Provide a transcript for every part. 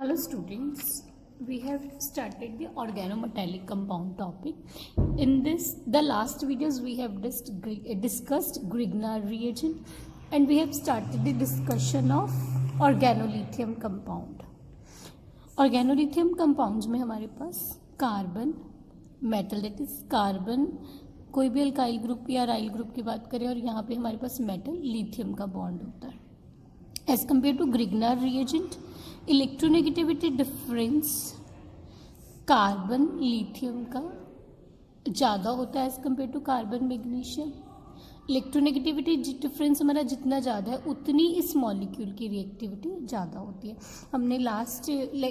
Hello students, we have started the organometallic compound topic. In the last videos we have discussed Grignard reagent and we have started the discussion of organolithium compound. Organolithium compounds में हमारे पास carbon metal that is carbon कोई भी alkyl group या राइल group की बात करें और यहाँ पे हमारे पास मेटल लिथियम का बॉन्ड होता है. As compare to Grignard reagent electronegativity difference carbon lithium का ज़्यादा होता है as compare to carbon magnesium. Electronegativity difference हमारा जितना ज़्यादा है उतनी इस मॉलिक्यूल की रिएक्टिविटी ज़्यादा होती है. हमने लास्ट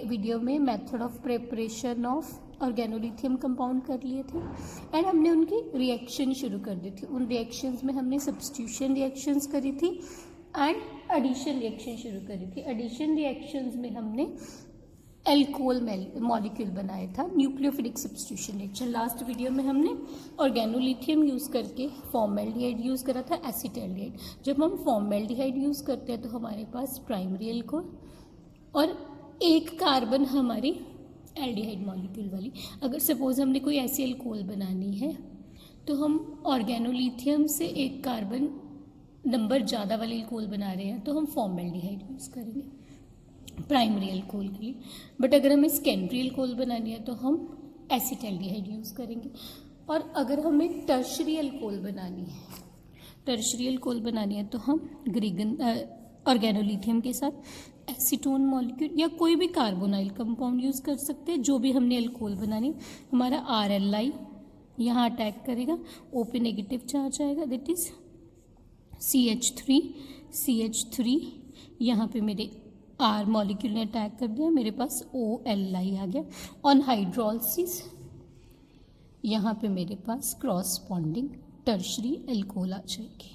वीडियो में method of preparation of organolithium compound कर लिए थे एंड हमने उनकी रिएक्शन शुरू कर दी थी. उन रिएक्शंस में हमने सब्स्टिट्यूशन रिएक्शंस करी थी एंड एडिशन रिएक्शन शुरू करी थी. एडिशन रिएक्शंस में हमने एल्कोहल मॉलिक्यूल बनाया था nucleophilic substitution reaction. Last video में हमने ऑर्गेनोलिथियम यूज़ करके फॉर्मेल्डिहाइड यूज़ करा था एसिटाल्डिहाइड. जब हम फॉर्मेल्डिहाइड यूज़ करते हैं तो हमारे पास प्राइमरी एल्कोहल और एक कार्बन हमारी एल्डिहाइड मॉलिक्यूल वाली. अगर सपोज हमने कोई ऐसी एल्कोहल बनानी है तो हम ऑर्गेनोलिथियम से एक कार्बन नंबर ज़्यादा वाली एल्कोहल बना रहे हैं तो हम फॉर्मेल्डिहाइड यूज़ करेंगे प्राइमरी एल्कोहल के लिए. बट अगर हमें सेकेंडरी एल्कोहल बनानी है तो हम एसिटाल्डिहाइड यूज़ करेंगे. और अगर हमें टर्शरी एल्कोहल बनानी है तो हम ऑर्गेनोलिथियम के साथ एसीटोन मॉलिक्यूल या कोई भी कार्बोनाइल कंपाउंड यूज़ कर सकते हैं. जो भी हमने एल्कोहल बनानी हमारा RLI यहाँ अटैक करेगा, O पे नेगेटिव चार्ज आएगा दैट इज़ CH3 यहाँ पे मेरे R मॉलिक्यूल ने अटैक कर दिया, मेरे पास OLI आ गया. ऑन हाइड्रोलिसिस यहाँ पे मेरे पास क्रॉसपॉन्डिंग टर्शरी एल्कोहल आ जाएगी.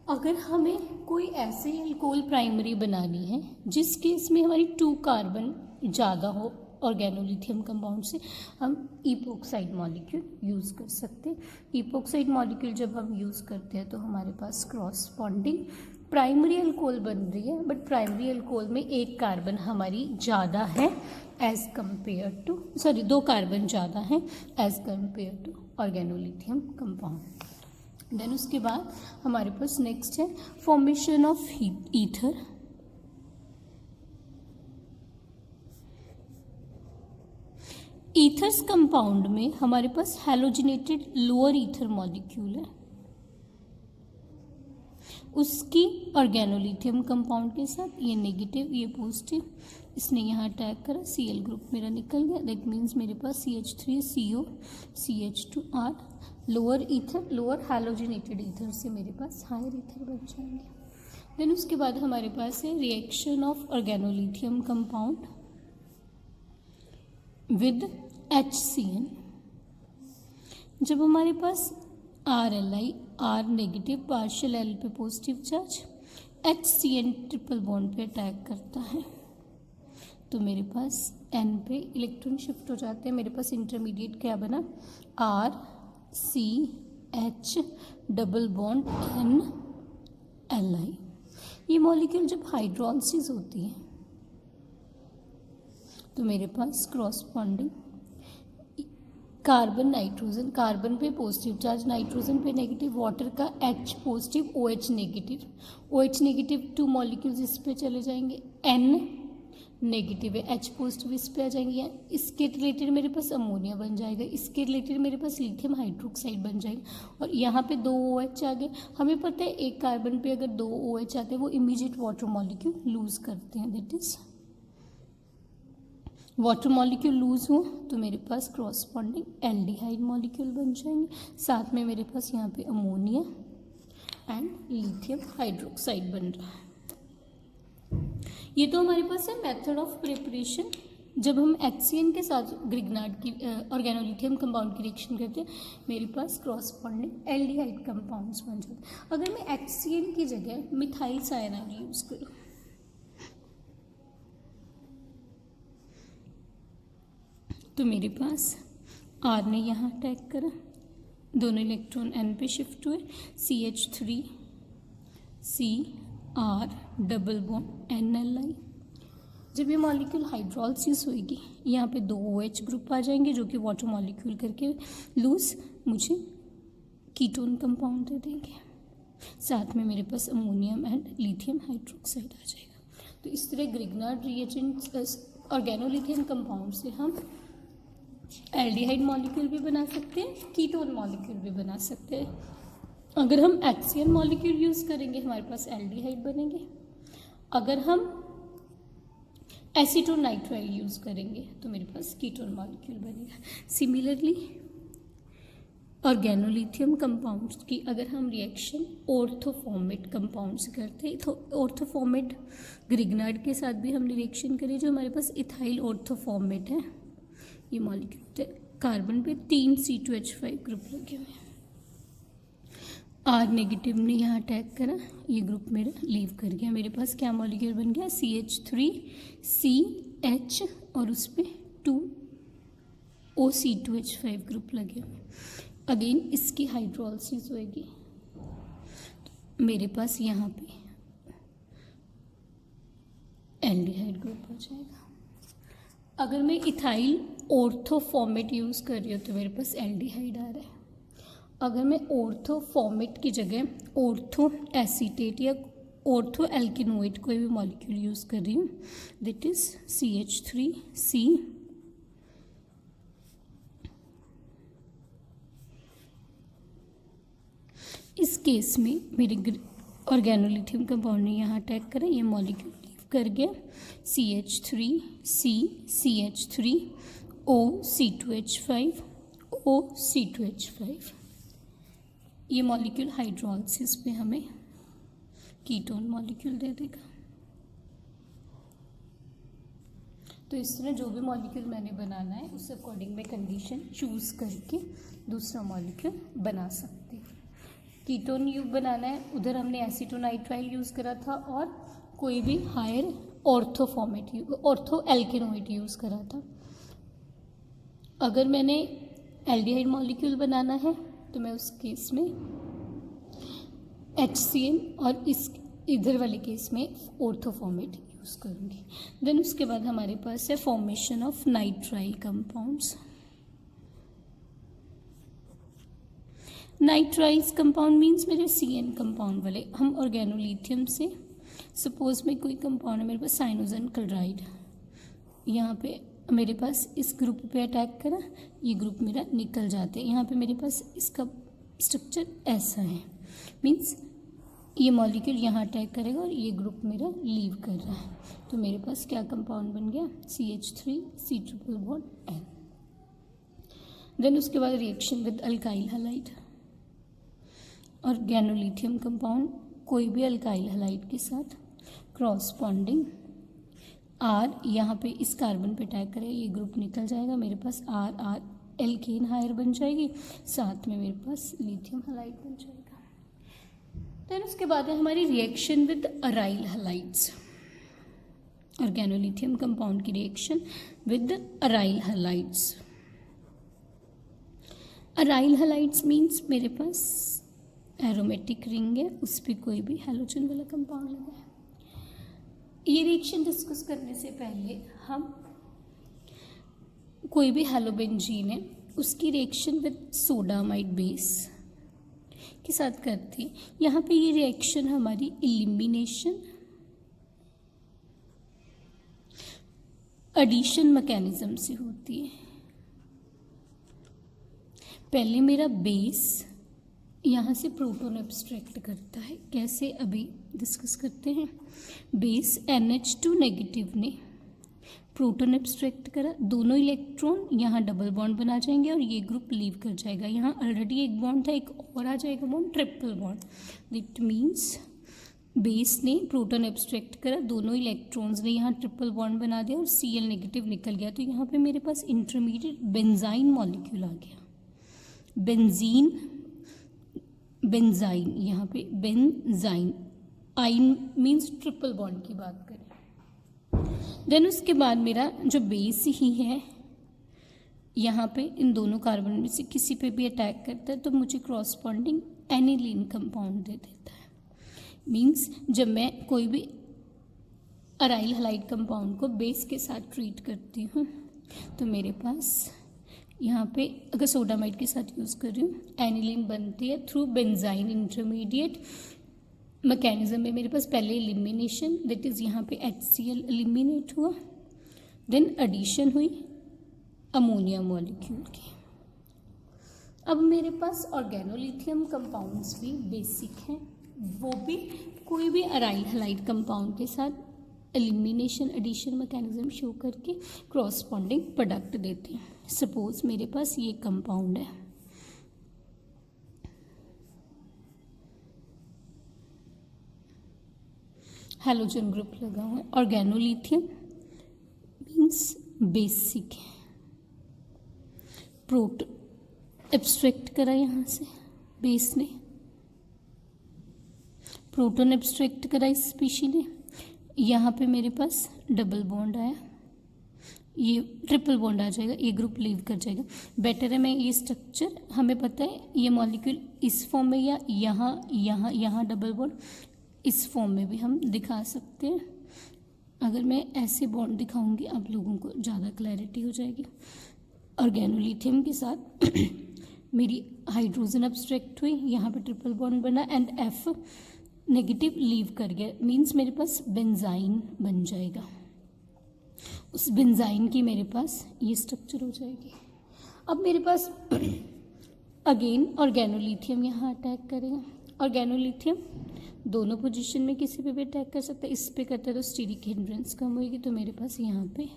अगर हमें कोई ऐसे एल्कोहल प्राइमरी बनानी है जिस केस में हमारी 2 कार्बन ज़्यादा हो ऑर्गेनोलिथियम कंपाउंड से, हम इपोक्साइड मॉलिक्यूल यूज़ कर सकते हैं. इपोक्साइड मॉलिक्यूल जब हम यूज़ करते हैं तो हमारे पास क्रॉसपॉन्डिंग प्राइमरी एल्कोहल बन रही है बट प्राइमरी एल्कोहल में एक कार्बन हमारी ज़्यादा है एज कम्पेयर टू 2 कार्बन ज़्यादा है as compare to organolithium compound. Then उसके बाद हमारे पास नेक्स्ट है formation of ether. Ethers compound में हमारे पास हैलोजिनेटेड लोअर ईथर मॉलिक्यूल है, उसकी ऑर्गेनोलिथियम कंपाउंड के साथ ये नेगेटिव ये पॉजिटिव, इसने यहाँ अटैक करा, Cl ग्रुप मेरा निकल गया. दैट मीन्स मेरे पास CH3CO CH2R lower ether lower halogenated ether से मेरे पास हायर ईथर बन जाएंगे. देन उसके बाद हमारे पास है reaction of organolithium compound with HCN. जब हमारे पास RLI R negative partial L पे positive charge HCN triple bond पे अटैक करता है तो मेरे पास N पे इलेक्ट्रॉन शिफ्ट हो जाते हैं. मेरे पास इंटरमीडिएट क्या बना RCH डबल बॉन्ड NLI. ये मॉलिक्यूल जब हाइड्रोलिसिस होती है तो मेरे पास क्रॉसपॉन्डिंग कार्बन नाइट्रोजन, कार्बन पे पॉजिटिव चार्ज नाइट्रोजन पे नेगेटिव, वाटर का H positive OH negative 2 molecules इस पे चले जाएंगे. N नेगेटिव है, H पॉजिटिव इस पे आ जाएंगे. इसके रिलेटेड मेरे पास अमोनिया बन जाएगा, इसके रिलेटेड मेरे पास लिथियम हाइड्रोक्साइड बन जाएगा और यहाँ पे 2 OH आ गए. हमें पता है एक कार्बन पे अगर 2 OH आते हैं वो इमीडिएट वाटर मॉलिक्यूल लूज करते हैं. That is water molecule loose हो तो मेरे पास क्रॉसपॉन्डिंग एल्डिहाइड मॉलिक्यूल बन जाएंगे. साथ में मेरे पास यहाँ पे अमोनिया एंड लिथियम हाइड्रोक्साइड बन रहा है. ये तो हमारे पास है मेथड ऑफ प्रिपरेशन. जब हम HCN के साथ ग्रिग्नार्ड की ऑर्गेनोलिथियम कंपाउंड की रिएक्शन करते हैं मेरे पास क्रॉसपॉन्डिंग एल्डिहाइड कंपाउंड्स बन जाते हैं. अगर मैं HCN की जगह मिथाइल साइनाइड यूज़ करूँ तो मेरे पास R ने यहाँ अटैक करा, दोनों इलेक्ट्रॉन N पे शिफ्ट हुए, CH3 C R double bond NLI। जब ये मॉलिक्यूल हाइड्रोलिसिस होएगी यहाँ पे 2 OH ग्रुप आ जाएंगे जो कि वाटर मॉलिक्यूल करके लूज मुझे कीटोन कंपाउंड दे देंगे। साथ में मेरे पास अमोनियम एंड लिथियम हाइड्रोक्साइड आ जाएगा। तो इस तरह ग्रिग्नार्ड रिएजेंट ऑर्गेनोलिथियम कंपाउंड से हम एल्डिहाइड मॉलिक्यूल भी बना सकते हैं, कीटोन मॉलिक्यूल भी बना सकते हैं। अगर हम HCl मॉलिक्यूल यूज़ करेंगे हमारे पास एल्डिहाइड बनेंगे। अगर हम एसीटोनाइट्राइल यूज़ करेंगे तो मेरे पास कीटोन मॉलिक्यूल बनेगा। सिमिलरली ऑर्गेनोलिथियम कंपाउंड्स की अगर हम रिएक्शन ऑर्थोफॉर्मेट कंपाउंड से करते हैं तो ऑर्थोफॉर्मेट ग्रिग्नार्ड के साथ भी हमने रिएक्शन करी, जो हमारे पास इथाइल ऑर्थोफॉर्मेट है। ये मॉलिक्यूल कार्बन पे 3 C2H5 ग्रुप लगे हुए हैं। R नेगेटिव ने यहाँ अटैक करा, ये ग्रुप मेरा लीव कर गया। मेरे पास क्या मॉलिक्यूल बन गया, CH3CH और उस पर 2 OC2H5 ग्रुप लगे हुए। अगेन इसकी हाइड्रोलिसिस होएगी तो मेरे पास यहाँ पे एल्डिहाइड ग्रुप हो जाएगा। अगर मैं इथाइल ऑर्थोफॉर्मेट यूज़ कर रही हूँ तो मेरे पास एल्डिहाइड आ रहा है। अगर मैं ऑर्थोफॉर्मेट की जगह ऑर्थो एसीटेट या ऑर्थो एल्किनोइड कोई भी मॉलिक्यूल यूज़ कर रही हूँ, दैट इज CH3C इस केस में मेरे ऑर्गेनोलिथियम कंपाउंड ने यहाँ अटैक करा, ये मॉलिक्यूल लीव कर गया। CH3C CH3OC2H5 OC2H5। ये मॉलिक्यूल हाइड्रोलिसिस पे हमें कीटोन मॉलिक्यूल दे देगा। तो इस तरह जो भी मॉलिक्यूल मैंने बनाना है उस अकॉर्डिंग मैं कंडीशन चूज़ करके दूसरा मॉलिक्यूल बना सकती हूँ। कीटोन बनाना है, उधर हमने एसीटोनाइट्राइल यूज़ करा था और कोई भी हायर ऑर्थो एल्केनोइड यूज़ करा था। अगर मैंने एल्डिहाइड मॉलिक्यूल बनाना है तो मैं उस केस में HCl और इस इधर वाले केस में ऑर्थोफॉर्मेट यूज़ करूँगी। देन उसके बाद हमारे पास है formation of nitrile compounds. Nitriles compound means मेरे CN कंपाउंड वाले। हम ऑर्गेनोलिथियम से सपोज में कोई कंपाउंड है मेरे पास साइनोजन क्लोराइड, यहाँ पे मेरे पास इस ग्रुप पे अटैक करा, ये ग्रुप मेरा निकल जाते हैं। यहाँ पे मेरे पास इसका स्ट्रक्चर ऐसा है, मीन्स ये मॉलिक्यूल यहाँ अटैक करेगा और ये ग्रुप मेरा लीव कर रहा है। तो मेरे पास क्या कंपाउंड बन गया, CH3C triple bond N। Then उसके बाद reaction with alkyl halide. Organolithium compound कोई भी अल्काइल हैलाइड के साथ क्रॉसपॉन्डिंग R यहाँ पे इस कार्बन पे अटैक करेगा, ये ग्रुप निकल जाएगा। मेरे पास R एल्केन हायर बन जाएगी, साथ में मेरे पास लिथियम हैलाइड बन जाएगा। देन उसके बाद है हमारी reaction with aryl halides. Organolithium compound की reaction with aryl halides. Aryl halides means मेरे पास एरोमेटिक रिंग है, उस पर कोई भी हैलोजन वाला कंपाउंड लगा है। ये रिएक्शन डिस्कस करने से पहले हम कोई भी हैलोबेंजीन है उसकी रिएक्शन विद सोडामाइड बेस के साथ करते हैं। यहाँ पे ये रिएक्शन हमारी एलिमिनेशन एडिशन मैकेनिज्म से होती है। पहले मेरा बेस यहाँ से प्रोटॉन एब्स्ट्रैक्ट करता है, कैसे अभी डिस्कस करते हैं। बेस NH2 नेगेटिव ने प्रोटॉन एब्स्ट्रैक्ट करा, दोनों इलेक्ट्रॉन यहाँ डबल बॉन्ड बना जाएंगे और ये ग्रुप लीव कर जाएगा। यहाँ ऑलरेडी एक बॉन्ड था, एक और आ जाएगा bond, triple bond. That means base ने प्रोटॉन एब्स्ट्रैक्ट करा, दोनों इलेक्ट्रॉन्स ने यहाँ ट्रिपल बॉन्ड बना दिया और Cl नेगेटिव निकल गया। तो यहाँ पे मेरे पास इंटरमीडिएट बेंजाइन मॉलिक्यूल आ गया। बेंजाइन यहाँ पे बेंजाइन, आइन मीन्स ट्रिपल बॉन्ड की बात करें। देन उसके बाद मेरा जो बेस ही है यहाँ पे इन दोनों कार्बन में से किसी पे भी अटैक करता है तो मुझे क्रॉसपॉन्डिंग एनिलीन कंपाउंड दे देता है। मीन्स जब मैं कोई भी अराइल हलाइड कंपाउंड को बेस के साथ ट्रीट करती हूँ, तो मेरे पास यहाँ पे अगर सोडामाइड के साथ यूज़ कर रही हूँ, एनिलीन बनती है थ्रू बेंजाइन इंटरमीडिएट मैकेनिज्म में। मेरे पास पहले एलिमिनेशन, दैट इज़ यहाँ पे HCl एलिमिनेट हुआ, देन एडिशन हुई अमोनिया मॉलिक्यूल की। अब मेरे पास ऑर्गेनोलिथियम कंपाउंड्स भी बेसिक हैं, वो भी कोई भी अराइल हलाइड कंपाउंड के साथ एलिमिनेशन एडिशन मैकेनिज्म शो करके क्रॉसपॉन्डिंग प्रोडक्ट देते हैं। सपोज मेरे पास ये कंपाउंड है, हैलोजन ग्रुप लगा हुआ है, ऑर्गेनोलिथियम मीन्स बेसिक है, प्रोटो एब्स्ट्रैक्ट करा यहाँ से, बेस ने प्रोटॉन एब्स्ट्रैक्ट करा इस स्पीशी ने, यहाँ पे मेरे पास डबल बॉन्ड आया, ये ट्रिपल बॉन्ड आ जाएगा, ये ग्रुप लीव कर जाएगा। बेटर है मैं ये स्ट्रक्चर, हमें पता है ये मॉलिक्यूल इस फॉर्म में या यहाँ यहाँ यहाँ डबल बॉन्ड इस फॉर्म में भी हम दिखा सकते हैं। अगर मैं ऐसे बॉन्ड दिखाऊंगी आप लोगों को ज़्यादा क्लैरिटी हो जाएगी। ऑर्गेनोलिथियम के साथ मेरी हाइड्रोजन अब्स्ट्रैक्ट हुई, यहाँ पे ट्रिपल बॉन्ड बना एंड F नेगेटिव लीव कर गया, मीन्स मेरे पास बेंजाइन बन जाएगा। उस बेंजाइन की मेरे पास ये स्ट्रक्चर हो जाएगी। अब मेरे पास अगेन ऑर्गेनोलिथियम यहाँ अटैक करेगा। ऑर्गेनोलिथियम दोनों पोजीशन में किसी पे भी अटैक कर सकता है, इस पे करता है तो स्टीरिक हिंड्रेंस कम होगी, तो मेरे पास यहाँ पे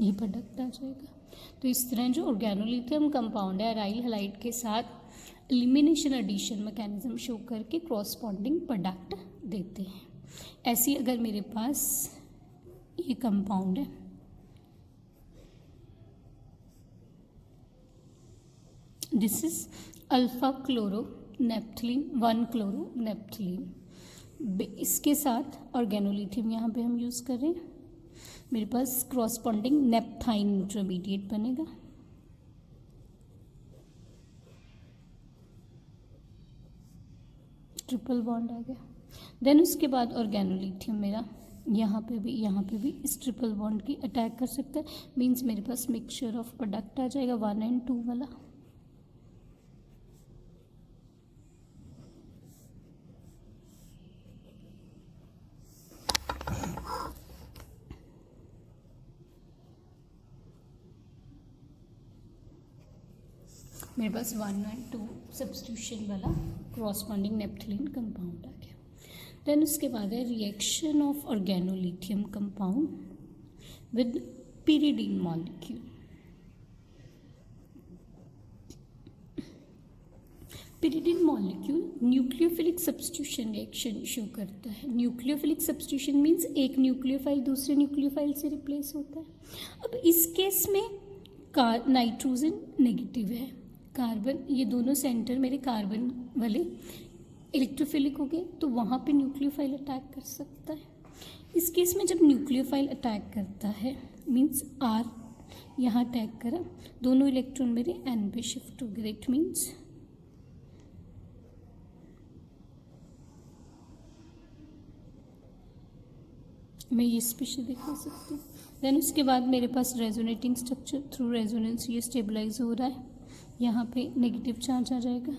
ये प्रोडक्ट आ जाएगा। तो इस तरह जो ऑर्गेनोलिथियम कंपाउंड है अराइल हलाइड के साथ एलिमिनेशन एडिशन मैकेनिज्म शो करके क्रॉसपॉन्डिंग प्रोडक्ट देते हैं। ऐसी अगर मेरे पास ये कंपाउंड है, this is alpha chloro naphthalene 1 chloro naphthalene, इसके साथ ऑर्गेनोलिथियम यहाँ पे हम यूज़ कर रहे हैं। मेरे पास क्रॉसपॉन्डिंग नेप्थाइन इंटरमीडिएट बनेगा। ट्रिपल बॉन्ड आ गया। देन उसके बाद ऑर्गेनोलिथियम मेरा यहाँ पे भी इस ट्रिपल बॉन्ड की अटैक कर सकता है, मीन्स मेरे पास मिक्सचर ऑफ प्रोडक्ट आ जाएगा 1 और 2 वाला। मेरे पास 1 और 2 सब्स्टिट्यूशन वाला क्रॉसपॉन्डिंग नेप्थलीन कंपाउंड आ गया। देन उसके बाद है reaction of organolithium compound with pyridine molecule. pyridine molecule nucleophilic substitution reaction show करता है। न्यूक्लियोफिलिक सब्स्टिट्यूशन मीन्स एक न्यूक्लियोफाइल दूसरे न्यूक्लियोफाइल से रिप्लेस होता है। अब इस केस में नाइट्रोजन नेगेटिव है, कार्बन, ये दोनों सेंटर मेरे कार्बन वाले इलेक्ट्रोफिलिक हो गए, तो वहाँ पे न्यूक्लियोफाइल अटैक कर सकता है। इस केस में जब न्यूक्लियोफाइल अटैक करता है मीन्स R यहाँ अटैक करा, दोनों इलेक्ट्रॉन मेरे N पे शिफ्ट हो गए, इट मीन्स मैं ये स्पेशल दिखा सकती हूँ। देन उसके बाद मेरे पास रेजोनेटिंग स्ट्रक्चर, थ्रू रेजोनेंस ये स्टेबलाइज हो रहा है, यहाँ पे नेगेटिव चार्ज आ जाएगा।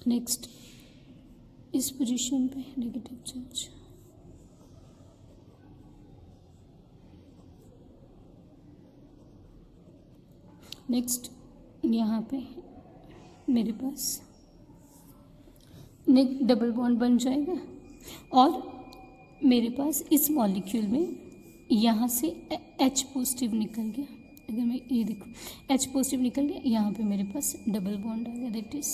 नेक्स्ट इस पोजीशन पे नेगेटिव चार्ज, नेक्स्ट यहाँ पे मेरे पास डबल बॉन्ड बन जाएगा और मेरे पास इस मॉलिक्यूल में यहाँ से H पॉजिटिव निकल गया। अगर मैं ये देखूँ H पॉजिटिव निकल गया, यहाँ पे मेरे पास डबल बॉन्ड आ गया, that is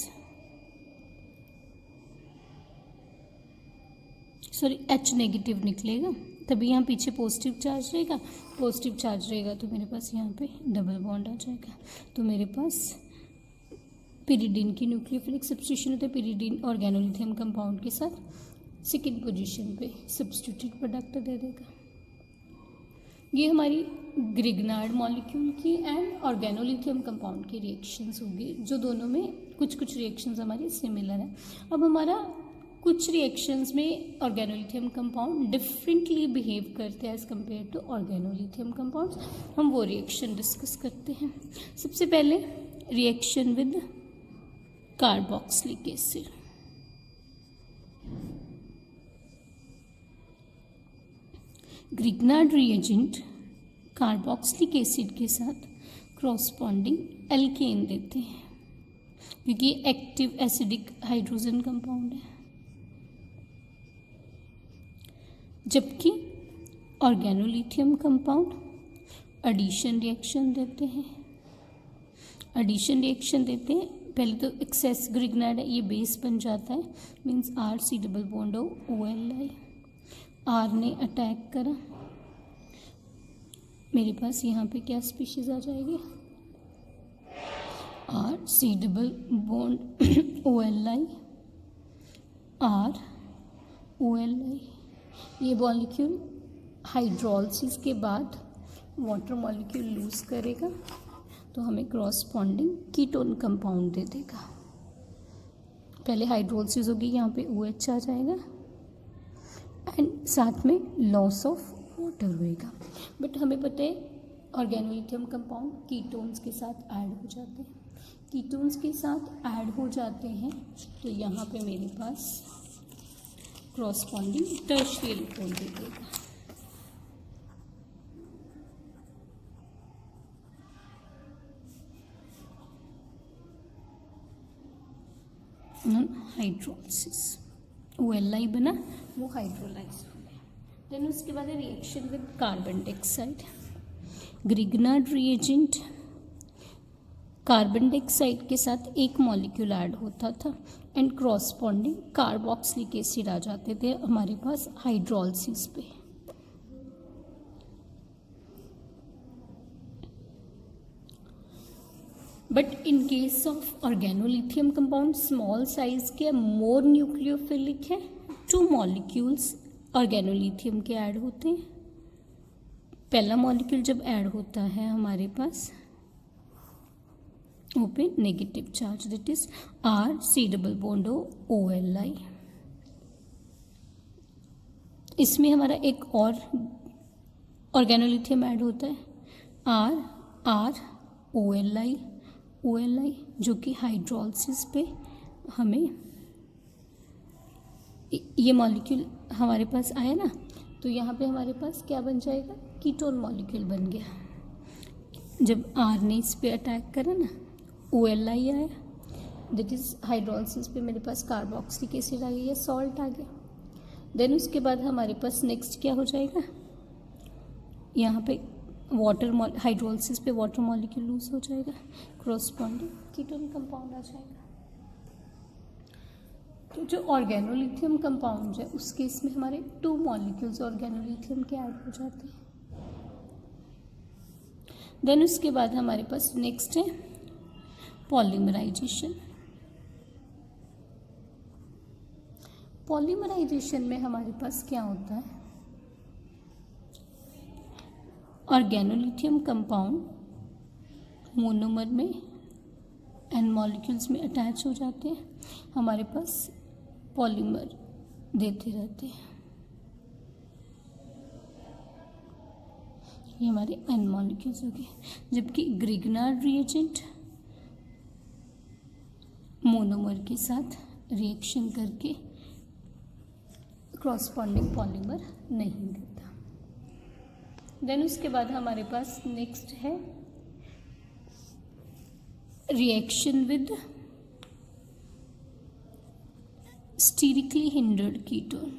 sorry H negative निकलेगा, तभी यहाँ पीछे पॉजिटिव चार्ज रहेगा, पॉजिटिव चार्ज रहेगा तो मेरे पास यहाँ पे डबल बॉन्ड आ जाएगा। तो मेरे पास pyridine की न्यूक्लियोफिलिक सब्स्टिट्यूशन होता है, pyridine ऑर्गेनोलिथियम कंपाउंड के साथ सेकेंड पोजीशन पे सब्स्टिट्यूटेड प्रोडक्ट दे देगा। ये हमारी ग्रिग्नार्ड मॉलिक्यूल की एंड ऑर्गेनोलिथियम कंपाउंड की रिएक्शंस होगी, जो दोनों में कुछ कुछ रिएक्शंस हमारी सिमिलर हैं। अब हमारा कुछ रिएक्शंस में ऑर्गेनोलिथियम कंपाउंड डिफरेंटली बिहेव करते हैं as compare to organolithium compounds. हम वो रिएक्शन डिस्कस करते हैं। सबसे पहले reaction with carboxylic acid. Grignard reagent carboxylic acid के साथ क्रॉसपॉन्डिंग एल्केन देते हैं, क्योंकि एक्टिव एसिडिक हाइड्रोजन कंपाउंड है। जबकि ऑर्गेनोलिथियम कंपाउंड एडिशन रिएक्शन देते हैं। एडिशन रिएक्शन देते हैं, पहले तो एक्सेस ग्रिग्नार्ड है, ये बेस बन जाता है, means R C double bond OLI। R ने अटैक करा, मेरे पास यहाँ पे क्या स्पीशीज आ जाएगी, R C double bond OLI, R OLI। ये मॉलिक्यूल हाइड्रोलिसिस के बाद वाटर मॉलिक्यूल लूज करेगा, तो हमें क्रॉसपॉन्डिंग कीटोन कंपाउंड दे देगा। पहले हाइड्रोलिसिस होगी, यहाँ पे OH आ जाएगा एंड साथ में लॉस ऑफ वाटर होएगा। बट हमें पता है ऑर्गेनोलिथियम कंपाउंड कीटोन्स के साथ ऐड हो जाते हैं। कीटोन्स के साथ ऐड हो जाते हैं, तो यहाँ पे मेरे पास क्रॉसपॉन्डिंग टर्शियरी इलेक्ट्रॉन दे देगा। हाइड्रोलिसिस OLI बना, वो हाइड्रोलाइज हो गया। देन उसके बाद reaction with carbon dioxide. Grignard reagent carbon dioxide के साथ एक मॉलिक्यूल ऐड होता था एंड क्रॉसपॉन्डिंग कार्बोक्सिलिक एसिड आ जाते थे हमारे पास हाइड्रोलिसिस पे। But in case of organolithium compound small size के मोर न्यूक्लियोफिलिक है, 2 मॉलिक्यूल्स ऑर्गेनोलिथियम के ऐड होते हैं। पहला मॉलिक्यूल जब ऐड होता है हमारे पास ओ पे negative charge, that is R C double bond OLI। इसमें हमारा एक और ऑर्गेनोलिथियम ऐड होता है, आर OLI, जो कि हाइड्रोलिसिस पे हमें ये मॉलिक्यूल हमारे पास आया ना, तो यहाँ पे हमारे पास क्या बन जाएगा, कीटोन मॉलिक्यूल बन गया। जब आर ने इस पे अटैक करा ना, OLI आया, दैट इज हाइड्रोलिसिस पे मेरे पास कार्बोक्सिलिक एसिड आ गया, सॉल्ट आ गया। देन उसके बाद हमारे पास नेक्स्ट क्या हो जाएगा, यहाँ पे वाटर हाइड्रोलिसिस पे वाटर मॉलिक्यूल लूज हो जाएगा, क्रॉसपॉन्डिंग कीटोन कंपाउंड आ जाएगा। तो जो ऑर्गेनोलिथियम कंपाउंड है उस केस में हमारे 2 मॉलिक्यूल्स ऑर्गेनोलिथियम के ऐड हो जाते हैं। देन उसके बाद हमारे पास नेक्स्ट है पॉलीमराइजेशन। पॉलीमराइजेशन में हमारे पास क्या होता है, ऑर्गेनोलिथियम कंपाउंड मोनोमर में एन मॉलिक्यूल्स में अटैच हो जाते हैं, हमारे पास पॉलीमर देते रहते हैं। ये हमारे एन मॉलिक्यूल्स हो गए। जबकि ग्रिग्नार्ड रिएजेंट मोनोमर के साथ रिएक्शन करके क्रॉसपॉन्डिंग पॉलीमर नहीं देता। देन उसके बाद हमारे पास नेक्स्ट है reaction with sterically hindered ketone.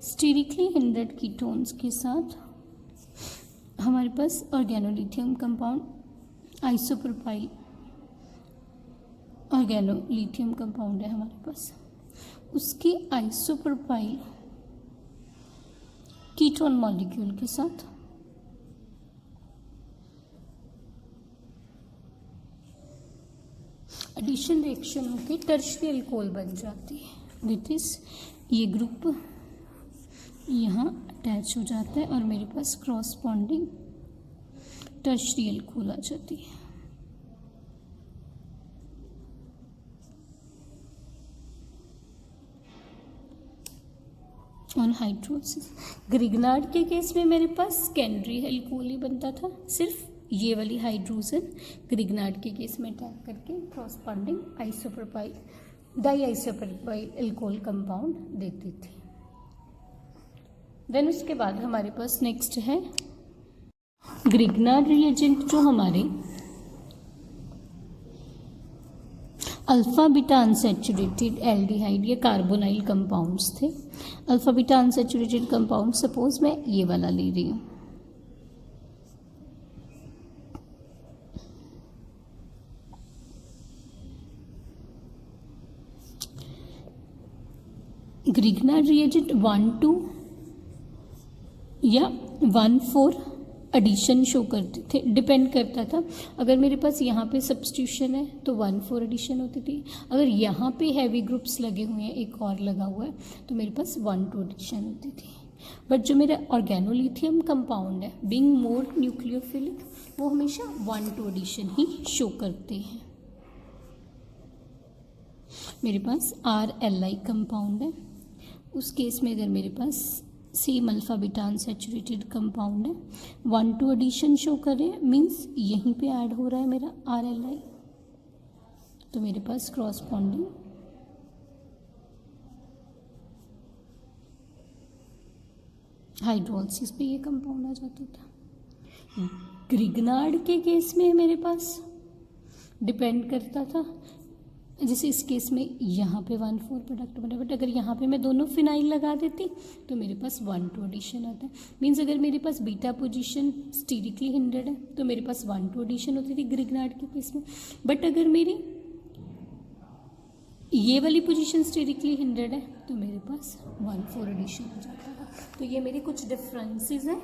Sterically hindered ketones के साथ हमारे पास organolithium compound isopropyl organolithium compound है हमारे पास, उसके आइसोप्रोपाइल कीटोन मॉलिक्यूल के साथ एडिशन रिएक्शन होकर टर्शियरी अल्कोहल बन जाती है। विथ इस ये ग्रुप यहाँ अटैच हो जाता है और मेरे पास क्रॉसपॉन्डिंग टर्शियरी अल्कोहल आ जाती है। ऑन हाइड्रोलिसिस ग्रिग्नार्ड के केस में मेरे पास सेकेंडरी अल्कोहल ही बनता था, सिर्फ ये वाली हाइड्रोजन ग्रिग्नार्ड के केस में अटैक करके corresponding isopropyl di isopropyl alcohol compound देती थी। देन उसके बाद हमारे पास नेक्स्ट है ग्रिग्नार्ड रिएजेंट, जो हमारे अल्फा बीटा अनसैचुरेटेड एल्डिहाइड या कार्बोनाइल कंपाउंड्स थे। Alpha beta unsaturated compound suppose मैं ये वाला ले रही हूँ, ग्रिग्नार्ड रिएजेंट 1-2 या 1-4 एडिशन शो करते थे, डिपेंड करता था। अगर मेरे पास यहाँ पे सब्स्टिट्यूशन है तो 1-4 एडिशन होती थी, अगर यहाँ पे हैवी ग्रुप्स लगे हुए हैं, एक और लगा हुआ है, तो मेरे पास 1-2 एडिशन होती थी। बट जो मेरा ऑर्गेनोलिथियम कंपाउंड है, बीइंग मोर न्यूक्लियोफिलिक, वो हमेशा 1-2 एडिशन ही शो करते हैं। मेरे पास RLI कंपाउंड है, उस केस में अगर मेरे पास same alpha beta unsaturated compound है, 1-2 एडिशन शो करें, मीन्स यहीं पे ऐड हो रहा है मेरा RLI, तो मेरे पास क्रॉसपॉन्डिंग हाइड्रोलिसिस पे ये कंपाउंड आ जाता था। ग्रिग्नार्ड के केस में मेरे पास डिपेंड करता था, जैसे इस केस में यहाँ पे 1-4 प्रोडक्ट बने, बट अगर यहाँ पे मैं दोनों फिनाइल लगा देती तो मेरे पास 1-2 एडिशन आता है। मीन्स अगर मेरे पास बीटा पोजीशन स्टीरिकली हिंड्रेड है तो मेरे पास 1-2 एडिशन होती थी ग्रिग्नार्ड के केस में, बट अगर मेरी ये वाली पोजीशन स्टीरिकली हिंड्रेड है तो मेरे पास 1-4 एडिशन हो जाता था। तो ये मेरे कुछ डिफरेंसेस हैं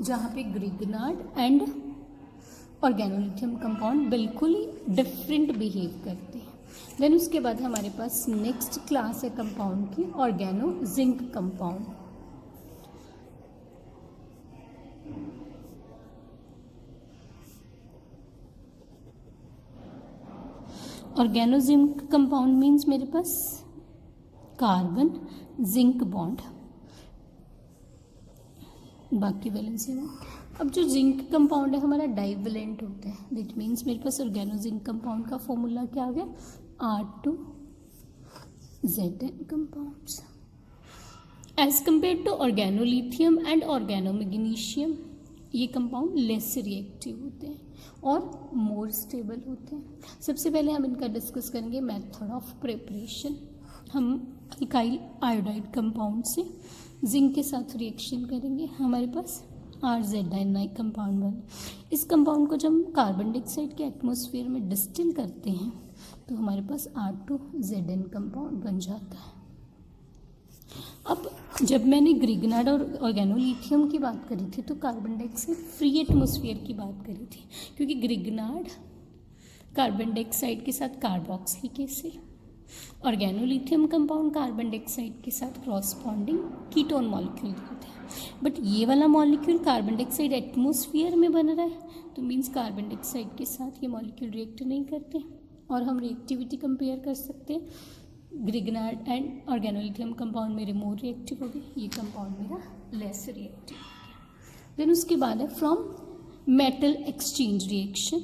जहाँ पे ग्रिग्नार्ड एंड ऑर्गेनोलिथियम कंपाउंड बिल्कुल ही डिफरेंट बिहेव करते हैं। देन उसके बाद हमारे पास नेक्स्ट क्लास है कंपाउंड की, organo zinc compound. Organo zinc compound means मेरे पास कार्बन जिंक बॉन्ड, बाकी वैलेंसी में। अब जो जिंक कंपाउंड है हमारा डाइवेलेंट होता है, दैट मीन्स मेरे पास ऑर्गेनो जिंक कंपाउंड का फॉर्मूला क्या आ गया, R2Zn compounds. As compare to organolithium and organomagnesium, ये कंपाउंड लेस रिएक्टिव होते हैं और मोर स्टेबल होते हैं। सबसे पहले हम इनका डिस्कस करेंगे मेथड ऑफ प्रिपरेशन। हम अल्काइल आयोडाइड कंपाउंड से जिंक के साथ रिएक्शन करेंगे, हमारे पास RZnI कंपाउंड बने। इस कंपाउंड को जब हम कार्बन डाइऑक्साइड के एटमॉस्फेयर में डिस्टिल करते हैं तो हमारे पास R2Zn कंपाउंड बन जाता है। अब जब मैंने ग्रिग्नार्ड और ऑर्गेनोलिथियम की बात करी थी तो कार्बन डाइऑक्साइड फ्री एटमॉस्फेयर की बात करी थी, क्योंकि ग्रिग्नार्ड कार्बन डाइऑक्साइड के साथ carboxylic acid, organolithium compound carbon dioxide के साथ क्रॉसपॉन्डिंग कीटोन मॉलिक्यूल देते हैं। बट ये वाला मॉलिक्यूल कार्बन डाइऑक्साइड एटमॉस्फेयर में बन रहा है, तो मीन्स कार्बन डाइऑक्साइड के साथ ये मॉलिक्यूल रिएक्ट नहीं करते, और हम रिएक्टिविटी कंपेयर कर सकते हैं। ग्रिग्नार्ड एंड ऑर्गेनोलिथियम कंपाउंड मेरे मोर रिएक्टिव हो गए, ये कंपाउंड मेरा लेस रिएक्टिव हो गया। देन उसके बाद है from metal exchange reaction.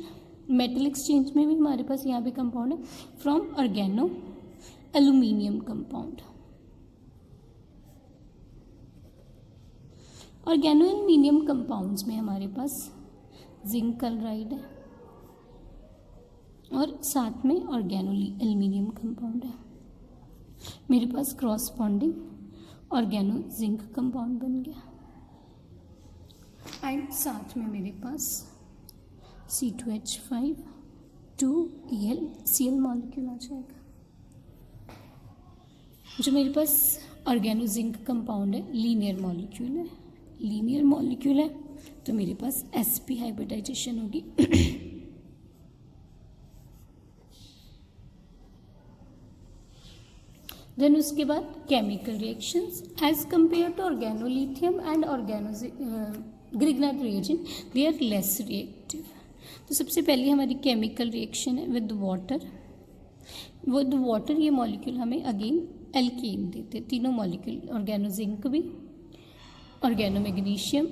Metal exchange में भी हमारे पास यहाँ पे कंपाउंड है from organo aluminium compound. Organo aluminium compounds में हमारे पास जिंक क्लोराइड है और साथ में ऑर्गेनो एल्यूमिनियम कंपाउंड है। मेरे पास क्रॉसपॉन्डिंग ऑर्गेनो जिंक कंपाउंड बन गया, एंड साथ में मेरे पास C2H5 2ElCl मॉलिक्यूल आ जाएगा। जो मेरे पास ऑर्गेनो जिंक कंपाउंड है लीनियर मॉलिक्यूल है, लीनियर मॉलिक्यूल है तो मेरे पास sp हाइब्रिडाइजेशन होगी देन उसके बाद chemical reactions as compare to organolithium and Grignard reagent they are less reactive. तो सबसे पहले हमारी केमिकल रिएक्शन है विद वाटर। विद वाटर ये मॉलिक्यूल हमें अगेन एल्केन देते, तीनों मॉलिक्यूल ऑर्गेनोजिंक भी, ऑर्गेनोमैग्नीशियम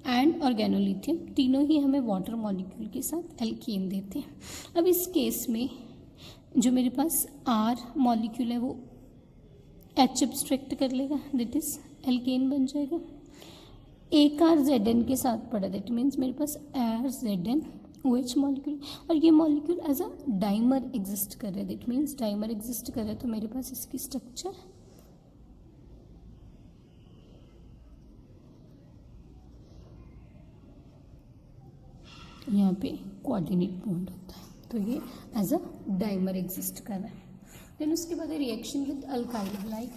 एंड ऑर्गेनोलिथियम तीनों ही हमें वाटर मॉलिक्यूल के साथ एल्केन देते हैं। अब इस केस में जो मेरे पास आर मॉलिक्यूल है वो एच एब्स्ट्रैक्ट कर लेगा, दैट इज एल्केन बन जाएगा। एक आर जेड एन के साथ पड़ा, दैट मीन्स मेरे पास R Z N O H molecule, और ये molecule as a dimer exist कर रहा है, दैट मीन्स डाइमर एग्जिस्ट कर रहा है। तो मेरे पास इसकी स्ट्रक्चर यहाँ पे कोऑर्डिनेट बॉन्ड होता है, तो ये एज अ डाइमर एग्जिस्ट कर रहा है। देन उसके बाद reaction with alkyl halide,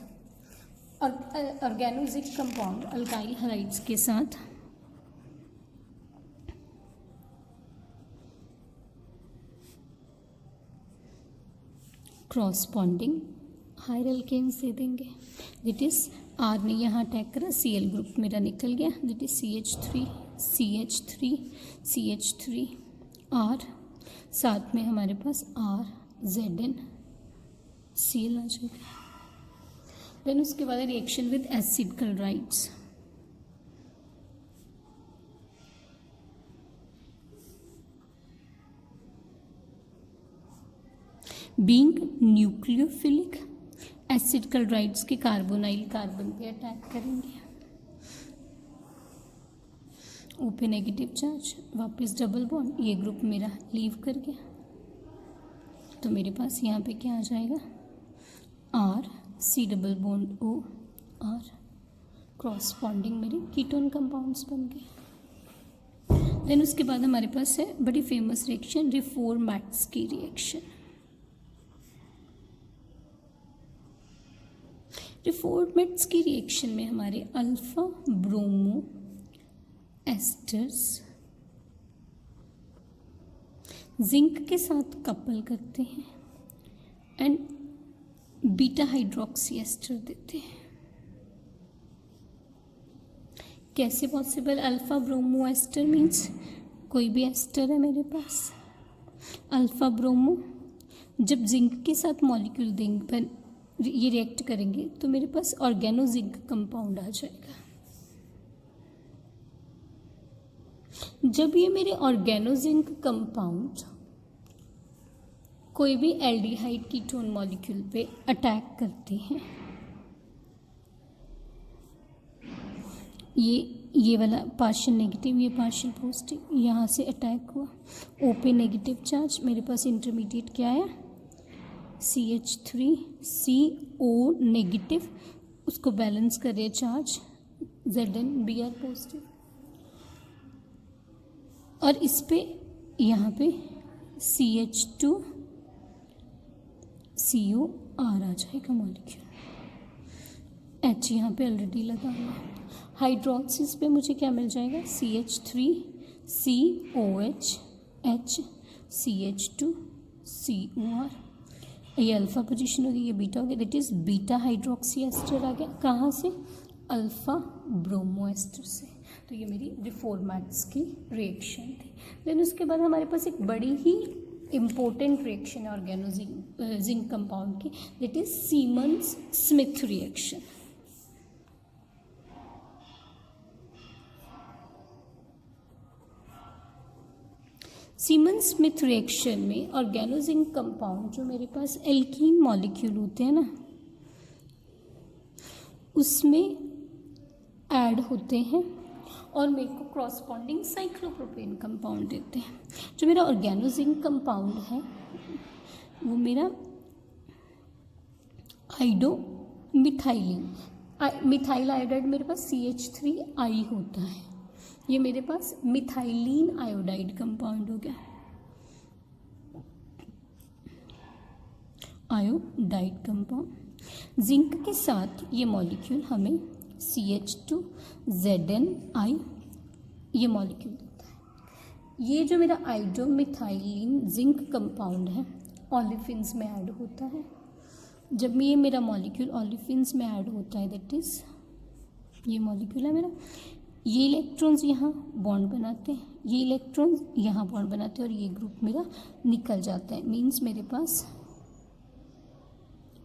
organozinc compound alkyl halides के साथ क्रॉसपॉन्डिंग हायर एल्केन्स दे देंगे, दैट इज आर ने यहाँ अटैक करा, Cl ग्रुप मेरा निकल गया, that is CH3 CH3 CH3 R, साथ में हमारे पास R Zn Cl आ जाएगा। देन उसके बाद reaction with acid chlorides, being nucleophilic acid chlorides के कार्बोनाइल कार्बन पे अटैक करेंगे, ओपे नेगेटिव चार्ज, वापस डबल बॉन्ड, ये ग्रुप मेरा लीव कर गया, तो मेरे पास यहाँ पे क्या आ जाएगा R C double bond O R, corresponding मेरे कीटोन कंपाउंड्स बन गए। देन उसके बाद हमारे पास है बड़ी फेमस रिएक्शन रिफोर्मैट्स की रिएक्शन। रिफोर्मेट्स की रिएक्शन में हमारे अल्फा ब्रोमो एस्टर्स जिंक के साथ कपल करते हैं एंड बीटा हाइड्रोक्सी एस्टर देते हैं। कैसे possible? Alpha bromo ester means कोई भी एस्टर है मेरे पास, अल्फा ब्रोमो जब जिंक के साथ मॉलिक्यूल जिंक पर ये रिएक्ट करेंगे तो मेरे पास ऑर्गेनो जिंक कंपाउंड आ जाएगा। जब ये मेरे ऑर्गेनो जिंक कंपाउंड कोई भी एल्डिहाइड कीटोन मॉलिक्यूल पे अटैक करते हैं, ये वाला पार्शियल नेगेटिव, ये पार्शियल पॉजिटिव, यहाँ से अटैक हुआ, ओपे नेगेटिव चार्ज, मेरे पास इंटरमीडिएट क्या आया CH3CO नेगेटिव, उसको बैलेंस कर रहे चार्ज ZnBr पॉजिटिव, और इस पे यहाँ पे CH2CO आ जाएगा मॉलिक्यूल, H यहाँ पे ऑलरेडी लगा हुआ है। हाइड्रोलिसिस पे मुझे क्या मिल जाएगा CH3COH H CH2COR, ये अल्फा पोजीशन होगी, ये बीटा हो गया, that is beta hydroxy ester आ गया। कहाँ से? अल्फा ब्रोमो एस्टर से। तो ये मेरी रिफोर्मैट्स की रिएक्शन थी। देन उसके बाद हमारे पास एक बड़ी ही इम्पोर्टेंट रिएक्शन है ऑर्गेनो जिंक कंपाउंड की, that is Siemens Smith reaction. Siemens Smith reaction में ऑर्गेनो जिंक कंपाउंड जो मेरे पास एल्कीन मॉलिक्यूल होते हैं ना, उसमें ऐड होते हैं और मेरे को क्रॉसपॉन्डिंग साइक्लोप्रोपेन कंपाउंड देते हैं। जो मेरा ऑर्गेनो जिंक कंपाउंड है वो मेरा मिथाइल आयोडाइड मेरे पास CH3I होता है, ये मेरे पास मिथाइलिन आयोडाइड कंपाउंड हो गया, आयोडाइड कंपाउंड। जिंक के साथ ये मॉलिक्यूल हमें CH2ZnI ये मॉलिक्यूल देता है। ये जो मेरा आइडोमिथाइलिन जिंक कंपाउंड है ओलेफिन्स में ऐड होता है, जब ये मेरा मॉलिक्यूल ओलेफिन्स में ऐड होता है, दैट इज़ ये मॉलिक्यूल है मेरा, ये इलेक्ट्रॉन्स यहाँ बॉन्ड बनाते हैं, ये इलेक्ट्रॉन्स यहाँ बॉन्ड बनाते हैं और ये ग्रुप मेरा निकल जाता है। मीन्स मेरे पास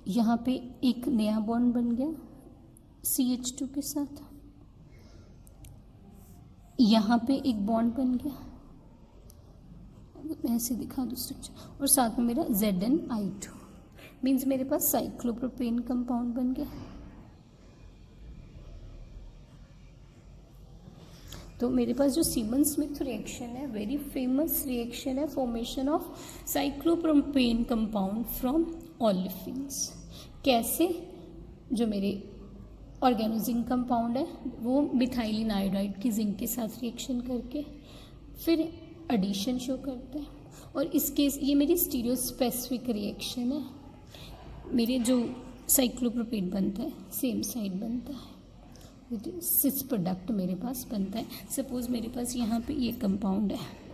यहाँ पे एक नया बॉन्ड बन गया CH2 के साथ, यहाँ पे एक बॉन्ड बन गया, मैं ऐसे दिखा दूँ स्ट्रक्चर, और साथ में मेरा ZnI2, मीन्स मेरे पास साइक्लोप्रोपेन कंपाउंड बन गया। तो मेरे पास जो सीमन स्मिथ रिएक्शन है, वेरी फेमस रिएक्शन है, formation of cyclopropane compound from olefins. कैसे? जो मेरे ऑर्गेनोजिंक कंपाउंड है वो मिथाइलिन आयोडाइड की जिंक के साथ रिएक्शन करके फिर एडिशन शो करता है, और इसके ये मेरी स्टीरियो स्पेसिफिक रिएक्शन है। मेरे जो साइक्लोप्रोपेन बनता है सेम साइड बनता है, सिस प्रोडक्ट मेरे पास बनता है। सपोज मेरे पास यहाँ पे ये कंपाउंड है,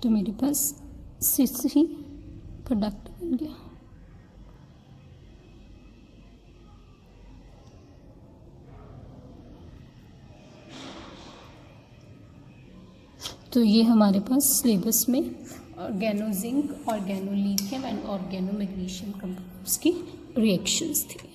तो मेरे पास सिस ही प्रोडक्ट बन गया। तो ये हमारे पास सिलेबस में ऑर्गेनोजिंक, ऑर्गेनोलिथियम एंड ऑर्गेनोमैग्नीशियम कंपाउंड्स की रिएक्शंस थी।